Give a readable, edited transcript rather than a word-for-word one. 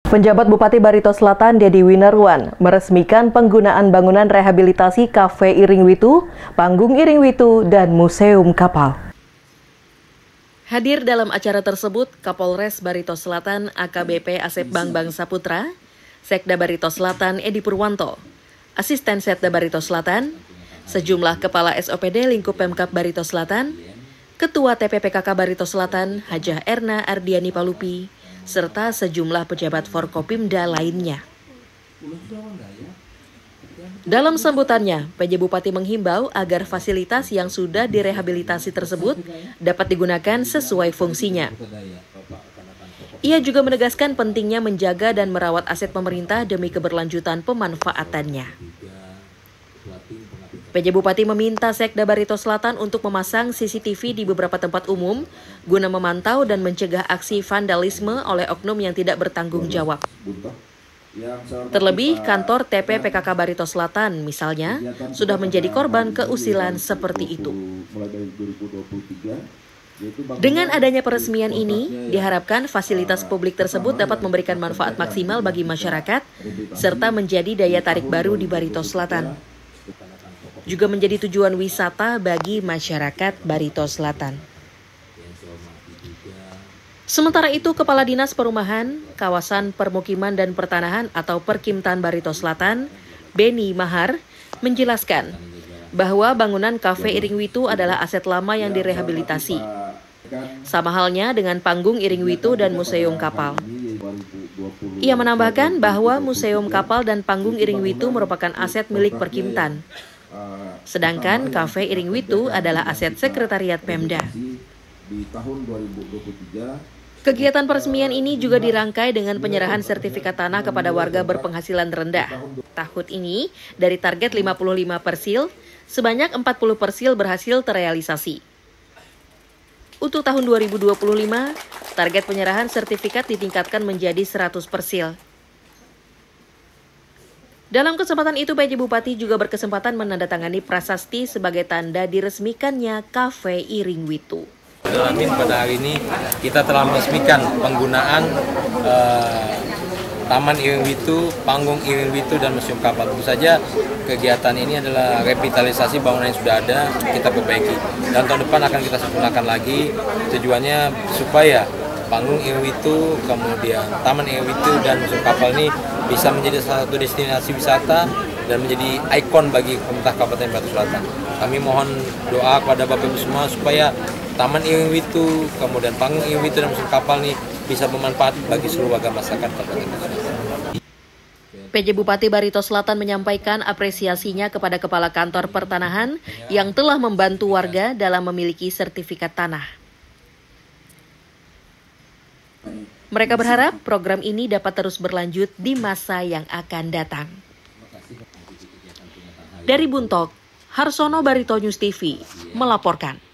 Penjabat Bupati Barito Selatan, Dedi Winarwan, meresmikan penggunaan bangunan rehabilitasi Kafe Iring Witu, Panggung Iring Witu, dan Museum Kapal. Hadir dalam acara tersebut, Kapolres Barito Selatan AKBP Asep Bambang Saputra, Sekda Barito Selatan Edi Purwanto, Asisten Setda Barito Selatan, sejumlah Kepala SOPD lingkup Pemkab Barito Selatan, Ketua TPPKK Barito Selatan Hajah Erna Ardiani Palupi, serta sejumlah pejabat Forkopimda lainnya. Dalam sambutannya, PJ Bupati menghimbau agar fasilitas yang sudah direhabilitasi tersebut dapat digunakan sesuai fungsinya. Ia juga menegaskan pentingnya menjaga dan merawat aset pemerintah demi keberlanjutan pemanfaatannya. PJ Bupati meminta Sekda Barito Selatan untuk memasang CCTV di beberapa tempat umum guna memantau dan mencegah aksi vandalisme oleh oknum yang tidak bertanggung jawab. Terlebih, kantor TPPKK Barito Selatan misalnya sudah menjadi korban keusilan seperti itu. Dengan adanya peresmian ini, diharapkan fasilitas publik tersebut dapat memberikan manfaat maksimal bagi masyarakat serta menjadi daya tarik baru di Barito Selatan. Juga menjadi tujuan wisata bagi masyarakat Barito Selatan. Sementara itu, Kepala Dinas Perumahan, Kawasan Permukiman dan Pertanahan atau Perkimtan Barito Selatan, Beni Mahar, menjelaskan bahwa bangunan Kafe Iring Witu adalah aset lama yang direhabilitasi. Sama halnya dengan Panggung Iring Witu dan Museum Kapal. Ia menambahkan bahwa Museum Kapal dan Panggung Iring Witu merupakan aset milik Perkimtan. Sedangkan Kafe Iring Witu adalah aset Sekretariat Pemda. Kegiatan peresmian ini juga dirangkai dengan penyerahan sertifikat tanah kepada warga berpenghasilan rendah. Tahun ini, dari target 55 persil, sebanyak 40 persil berhasil terrealisasi. Untuk tahun 2025, target penyerahan sertifikat ditingkatkan menjadi 100 persil. Dalam kesempatan itu, PJ Bupati juga berkesempatan menandatangani prasasti sebagai tanda diresmikannya Kafe Iring Witu. Amin, pada hari ini kita telah meresmikan penggunaan Taman Iring Witu, Panggung Iring Witu, dan Museum Kapal. Tentu saja kegiatan ini adalah revitalisasi bangunan yang sudah ada, kita perbaiki. Dan tahun depan akan kita sempurnakan lagi, tujuannya supaya Panggung Iring Witu, kemudian Taman Iring Witu, dan Museum Kapal ini bisa menjadi salah satu destinasi wisata dan menjadi ikon bagi pemerintah Kabupaten Barito Selatan. Kami mohon doa kepada Bapak Ibu semua supaya Taman Iring Witu, kemudian Panggung Iring Witu, dan Museum Kapal ini bisa bermanfaat bagi seluruh warga masyarakat Kabupaten Barito Selatan. PJ Bupati Barito Selatan menyampaikan apresiasinya kepada Kepala Kantor Pertanahan yang telah membantu warga dalam memiliki sertifikat tanah. Mereka berharap program ini dapat terus berlanjut di masa yang akan datang. Dari Buntok, Harsono, Barito News TV melaporkan.